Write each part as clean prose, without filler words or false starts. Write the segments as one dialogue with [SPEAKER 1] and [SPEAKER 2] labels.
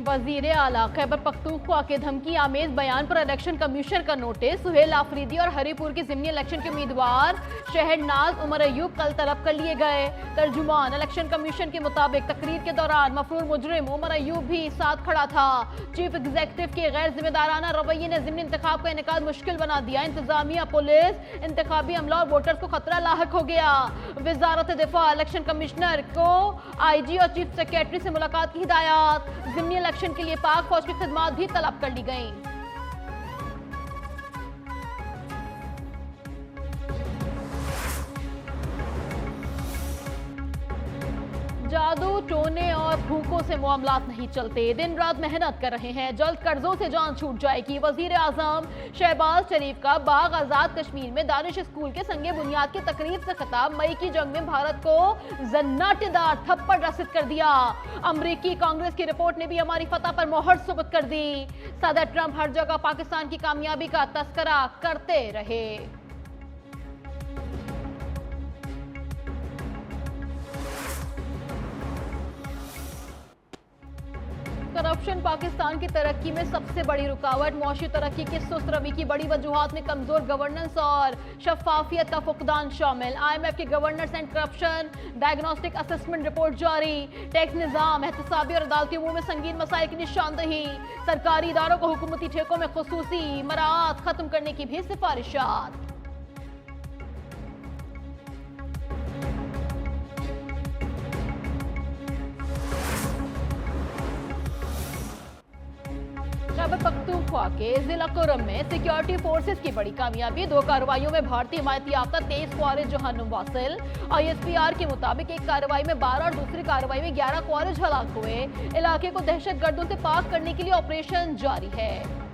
[SPEAKER 1] वजीर आला खैबर पख्तूनख्वा के धमकी आमेज बयान पर इलेक्शन कमीशन का नोटिस। सुहेल आफरीदी और हरीपुर की जिमनी इलेक्शन के उम्मीदवार शहरनाज उमर अयूब कल तलब कर लिए गए। तर्जुमान इलेक्शन कमीशन के मुताबिक तकरीर के दौरान मफरूर मुजरिम उमर अयूब भी साथ खड़ा था। चीफ एग्जीक्यूटिव के गैर जिम्मेदाराना रवैये ने जिमनी इंतखाब का इनेकाद मुश्किल बना दिया। इंतजामिया, पुलिस, इंतखाबी अमला और वोटर्स को खतरा लाहक हो गया। वजारत दिफा इलेक्शन कमिश्नर को IG और चीफ सेक्रेटरी से मुलाकात की हिदायत। जिमनी इलेक्शन के लिए पाक फौज की खिदमात भी तलब कर ली गई। जादू टोने और भूखों से मामलात नहीं चलते। दिन रात मेहनत कर रहे हैं, जल्द कर्जों से जान छूट जाएगी। वजीर आजम शहबाज शरीफ का बाग आजाद कश्मीर में दानिश स्कूल के संगे बुनियाद की तकरीब से खिताब। मई की जंग में भारत को जन्नाटेदार थप्पड़ रसीद कर दिया। अमरीकी कांग्रेस की रिपोर्ट ने भी हमारी फतह पर मोहर सुबत कर दी। सदर ट्रंप हर जगह पाकिस्तान की कामयाबी का तस्करा करते रहे। करप्शन पाकिस्तान की तरक्की में सबसे बड़ी रुकावट। मौशी तरक्की की सुस्त रवि की बड़ी वजूहात में कमजोर गवर्नेंस और शफाफियत का फुकदान शामिल। IMF की governance and corruption diagnostic assessment report जारी। टैक्स निजाम, एहतसाबी और अदालती अमूर में संगीन मसाइल की निशानदही। सरकारी इदारों को हुकूमती ठेकों में खुसूसी मराआत खत्म करने की भी सिफारिशात। खैबर पख्तूनख्वा के जिला कुरम में सिक्योरिटी फोर्सेस की बड़ी कामयाबी। 2 कार्रवाइयों में भारतीय हिमायती याफ्ता 23 ख्वारिज जहन्नुम वासिल। ISPR के मुताबिक एक कार्रवाई में 12 और दूसरी कार्रवाई में 11 ख्वारिज हलाक हुए। इलाके को दहशतगर्दों से पाक करने के लिए ऑपरेशन जारी है।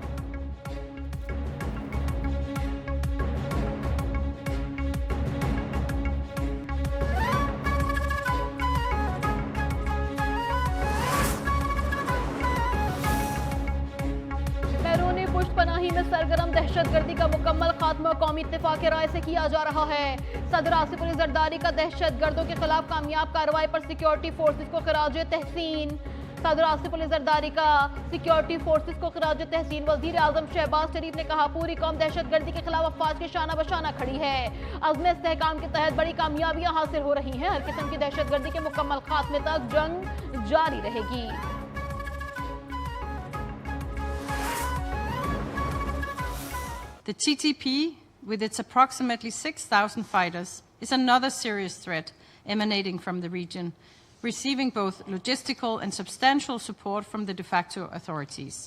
[SPEAKER 1] पनाही में सरगर्म दहशतगर्दी का मुकम्मल खात्मा कौमी इत्तेफाक राय से किया जा रहा है। सदर आसिफ अली जरदारी का दहशतगर्दों के खिलाफ कामयाब कार्रवाई पर सिक्योरिटी फोर्सेस को खिराज तहसीन। सदर आसिफ अली जरदारी का सिक्योरिटी फोर्सेस को खिराज तहसीन। वजीर आजम शहबाज शरीफ ने कहा, पूरी कौम दहशतगर्दी के खिलाफ अफवाज के शाना बशाना खड़ी है। अज़्म इस्तेहकाम के तहत बड़ी कामयाबियां हासिल हो रही हैं। हर किस्म की दहशतगर्दी के मुकम्मल खात्मे तक जंग जारी रहेगी।
[SPEAKER 2] The TTP, with its approximately 6,000 fighters, is another serious threat emanating from the region, receiving both logistical and substantial support from the de facto authorities.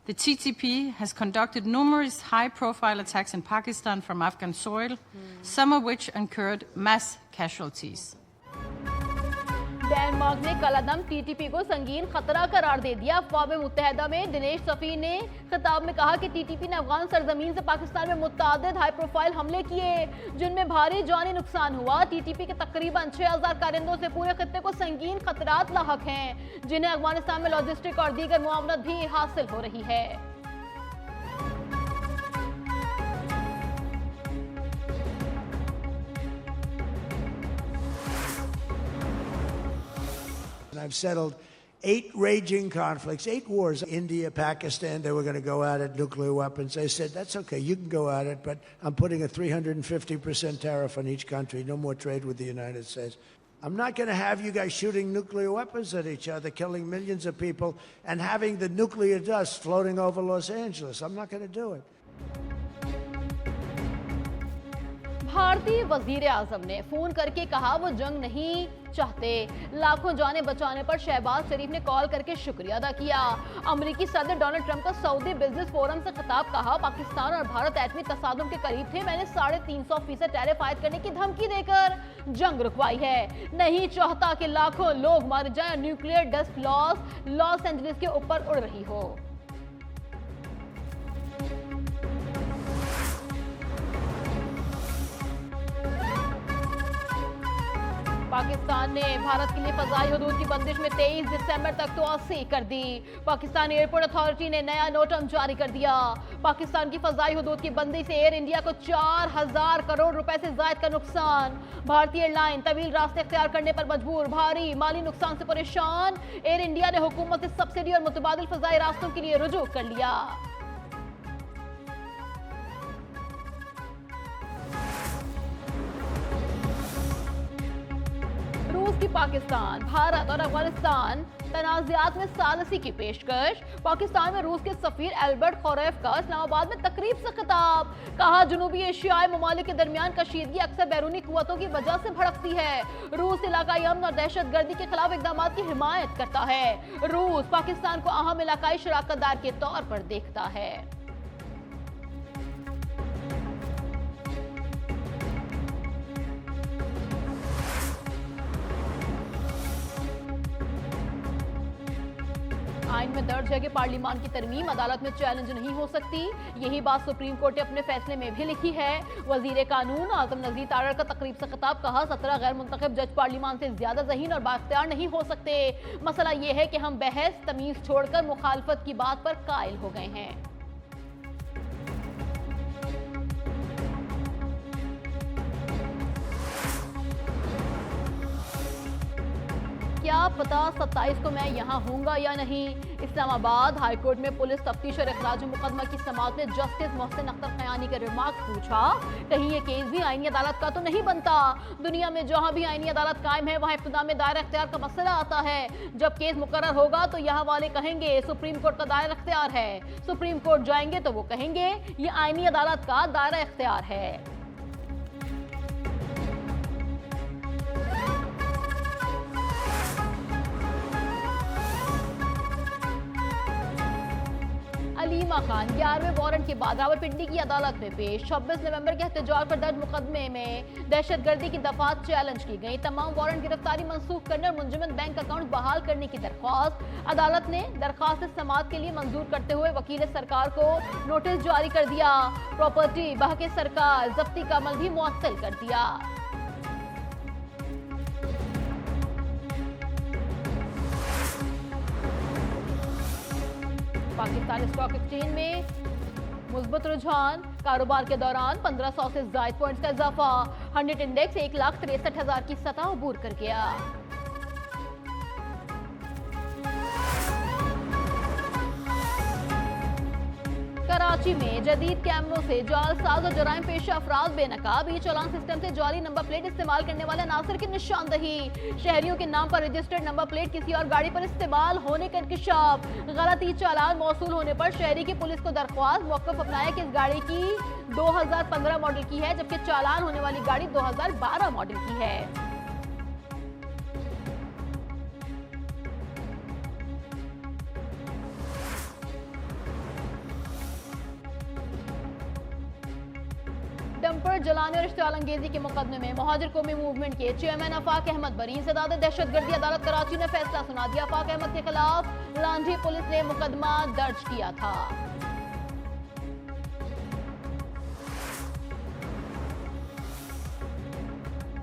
[SPEAKER 2] The TTP has conducted numerous high-profile attacks in Pakistan from Afghan soil, some of which incurred mass casualties.
[SPEAKER 1] Denmark ने कलादम TTP को संगीन खतरा करार दे दिया। अक़वाम मुत्तहिदा में दिनेश सफ़ी ने खिताब में कहा कि TTP ने अफगान सरजमीन से पाकिस्तान में मुतअद्दिद हाई प्रोफाइल हमले किए, जिनमें भारी जानी नुकसान हुआ। TTP के तकरीबन 6000 कारिंदों से पूरे खत्ते को संगीन खतरात लाहक हैं, जिन्हें अफगानिस्तान में लॉजिस्टिक और दीगर मुआवनत भी हासिल हो रही है।
[SPEAKER 3] I've settled 8 raging conflicts, 8 wars. India, Pakistan, they were going to go at it, nuclear weapons. I said, that's okay, you can go at it, but I'm putting a 350% tariff on each country. No more trade with the United States. I'm not going to have you guys shooting nuclear weapons at each other, killing millions of people, and having the nuclear dust floating over Los Angeles. I'm not going to do it.
[SPEAKER 1] भारतीय वजीर आजम ने phone करके कहा वो जंग नहीं चाहते। लाखों जानें बचाने पर शहबाज शरीफ ने कॉल करके शुक्रिया अदा किया। अमेरिकी सदर डोनाल्ड ट्रंप का सऊदी बिजनेस फोरम से खिताब। कहा, पाकिस्तान और भारत एटमी तसादुम के करीब थे। मैंने 350% टैरिफ आयद करने की धमकी देकर जंग रुकवाई है। नहीं चाहता कि लाखों लोग मर जाएं और न्यूक्लियर डस्ट लॉस एंजलिस के ऊपर उड़ रही हो। पाकिस्तान ने भारत के लिए फजाई हदूद की बंदिश में 23 दिसंबर तक तोसी कर दी। पाकिस्तान एयरपोर्ट अथॉरिटी ने नया नोटम जारी कर दिया। पाकिस्तान की फजाई हदूद की बंदिश से एयर इंडिया को 4000 करोड़ रुपए से ज्यादा का नुकसान। भारतीय एयरलाइन तवील रास्ते इख्तियार करने पर मजबूर, भारी माली नुकसान से परेशान। एयर इंडिया ने हुकूमत से सब्सिडी और मुतबादिल फजाई रास्तों के लिए रुजू कर लिया। रूस की पाकिस्तान, भारत और अफगानिस्तान तनाज़ात में सालसी की पेशकश। पाकिस्तान में रूस के सफीर एल्बर्ट खौरेफ का इस्लामाबाद में तकरीब से खिताब। कहा, जनूबी एशियाई ममालिक के दरमियान कशीदगी अक्सर बैरूनी कुव्वतों की वजह से भड़कती है। रूस इलाकाई अमन और दहशतगर्दी के खिलाफ इकदामात की हिमायत करता है। रूस पाकिस्तान को अहम इलाकाई शराकतदार के तौर पर देखता है। आइन में दर्ज है कि पार्लियामान की तरमीम अदालत में चैलेंज नहीं हो सकती। यही बात सुप्रीम कोर्ट ने अपने फैसले में भी लिखी है। वजीर कानून आजम नजीर तारड़ का तकरीब से खिताब। कहा, 17 गैर मुंतखब जज पार्लियामान से ज्यादा ज़हीन और बाख्तियार नहीं हो सकते। मसला यह है कि हम बहस तमीज छोड़कर मुखालफत की बात पर कायल हो गए हैं। क्या पता 27 को मैं यहाँ हूँगा या नहीं। इस्लामाबाद हाईकोर्ट में पुलिस तफ्तीश और इखराज मुकदमा की समाअत में जस्टिस मोहसिन अख्तर खयानी का रिमार्क पूछा, कहीं ये केस भी आईनी अदालत का तो नहीं बनता। दुनिया में जहाँ भी आईनी अदालत कायम है वहाँ इब्तिदा में दायरा इख्तियार का मसला आता है। जब केस मुकर्रर होगा तो यहाँ वाले कहेंगे सुप्रीम कोर्ट का दायरा इख्तियार है। सुप्रीम कोर्ट जाएंगे तो वो कहेंगे ये आईनी अदालत का दायरा इख्तियार है। अलीमा खान 11वें वारंट के बाद रावलपिंडी की अदालत में पेश। 26 नवंबर के एहतजाज पर दर्ज मुकदमे में दहशतगर्दी की दफात चैलेंज की गई। तमाम वारंट गिरफ्तारी मंसूख करने और मुंजमद बैंक अकाउंट बहाल करने की दरख्वास्त। अदालत ने दरख्वास्त समाअत के लिए मंजूर करते हुए वकील सरकार को नोटिस जारी कर दिया। प्रॉपर्टी बहके सरकार जब्ती का अमल भी मुअत्तल कर दिया। पाकिस्तान स्टॉक एक्सचेंज में मुस्बत रुझान। कारोबार के दौरान 1500 से ज्यादा पॉइंट्स का इजाफा। 100 इंडेक्स 1,63,000 की सतह अबूर कर गया। कराची में जदीद कैमरों से जालसाज और जराइम पेशा अफराद बेनकाब। ई चालान सिस्टम से जाली नंबर प्लेट इस्तेमाल करने वाले अनासर की निशानदही। शहरियों के नाम पर रजिस्टर्ड नंबर प्लेट किसी और गाड़ी पर इस्तेमाल होने का इंकशाफ। गलत ई चालान मौसूल होने पर शहरी की पुलिस को दरख्वास्त। मौक़िफ़ अपनाया कि इस गाड़ी की 2015 मॉडल की है, जबकि चालान होने वाली गाड़ी 2012 मॉडल की है। डंपर जलाने और इश्तियाल अंगेजी के मुकदमे में मुहाजिर कौमी मूवमेंट के चेयरमैन आफाक अहमद बरी। इंसदाद दहशतगर्दी अदालत कराची ने फैसला सुना दिया। आफाक अहमद के खिलाफ लांझी पुलिस ने मुकदमा दर्ज किया था।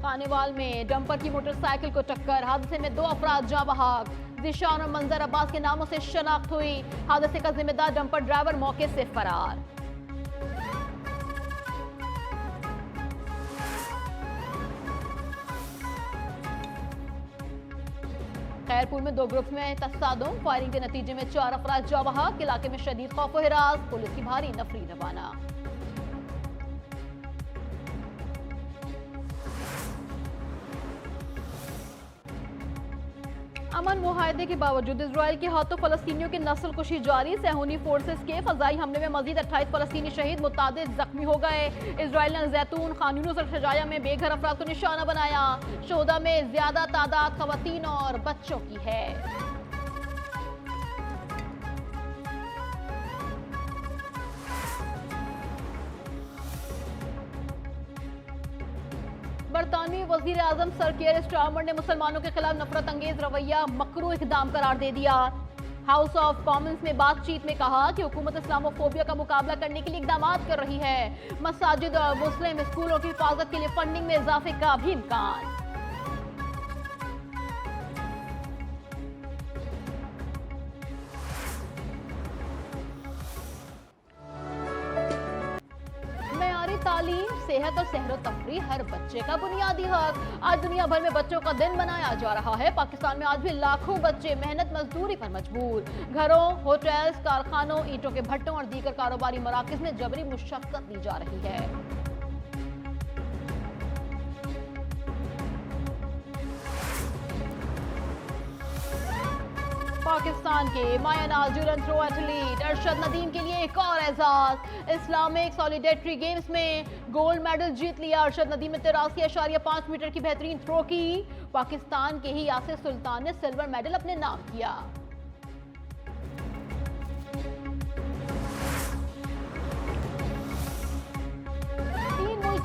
[SPEAKER 1] खानेवाल में डंपर की मोटरसाइकिल को टक्कर। हादसे में 2 अफराद जाँ बहक। जिशान और मंजर अब्बास के नामों से शनाख्त हुई। हादसे का जिम्मेदार डंपर ड्राइवर मौके से फरार। खैरपुर में 2 ग्रुप में तसादुम। फायरिंग के नतीजे में 4 अफराद जाँ बहक। इलाके में शदीद खौफ व हिरास। पुलिस की भारी नफरी रवाना। अमन मुआहदे के बावजूद इजराइल के हाथों फलस्तीनियों की नस्ल कुशी जारी। सहूनी फोर्सेस के फजाई हमले में मजीद 28 फलस्तीनी शहीद, मुतादिद जख्मी हो गए। इजराइल ने जैतून, खान यूनिस और शजाया में बेघर अफराद को निशाना बनाया। शोहदा में ज्यादा तादाद खवातीन और बच्चों की है। बरतानवी वजीर आजम सर केयर स्टारमर ने मुसलमानों के खिलाफ नफरत अंगेज रवैया मकरूह इक़दाम करार दे दिया। हाउस ऑफ कॉमन्स में बातचीत में कहा कि हुकूमत इस्लामोफोबिया का मुकाबला करने के लिए इक़दाम कर रही है। मसाजिद और मुस्लिम स्कूलों की हिफाजत के लिए फंडिंग में इजाफे का भी इम्कान। तालीम, सेहत और सहरो तफरी हर बच्चे का बुनियादी हक। आज दुनिया भर में बच्चों का दिन मनाया जा रहा है। पाकिस्तान में आज भी लाखों बच्चे मेहनत मजदूरी पर मजबूर। घरों, होटल्स, कारखानों, ईंटों के भट्टों और दीगर कारोबारी मराकज में जबरी मुशक्कत दी जा रही है। पाकिस्तान के मायानाज ड्यूरेंस थ्रो एथलीट अरशद नदीम के लिए एक और एजाज। इस्लामिक सॉलिडेरिटी गेम्स में गोल्ड मेडल जीत लिया। अरशद नदीम ने 83.5 मीटर की बेहतरीन थ्रो की। पाकिस्तान के ही यासिर सुल्तान ने सिल्वर मेडल अपने नाम किया।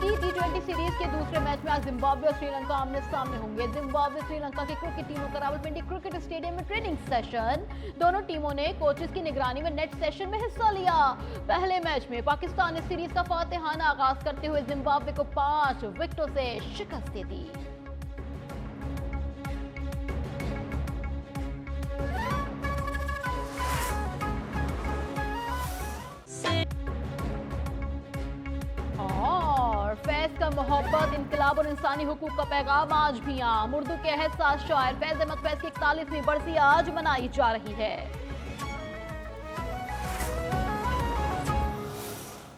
[SPEAKER 1] T20 सीरीज के दूसरे मैच में आज जिम्बाब्वे और श्रीलंका आमने सामने होंगे। जिम्बाब्वे श्रीलंका की क्रिकेट टीमों का रावलपिंडी क्रिकेट स्टेडियम में ट्रेनिंग सेशन। दोनों टीमों ने कोचेस की निगरानी में नेट सेशन में हिस्सा लिया। पहले मैच में पाकिस्तान ने सीरीज का फातिहाना आगाज करते हुए जिम्बाब्वे को 5 विकेटों से शिकस्त दे दी। फैज का मोहब्बत, इनकलाब और इंसानी हुकूक का पैगाम आज भी आम। उर्दू के एहसास शायर फैज अहमद फैज की 41वीं बरसी आज मनाई जा रही है।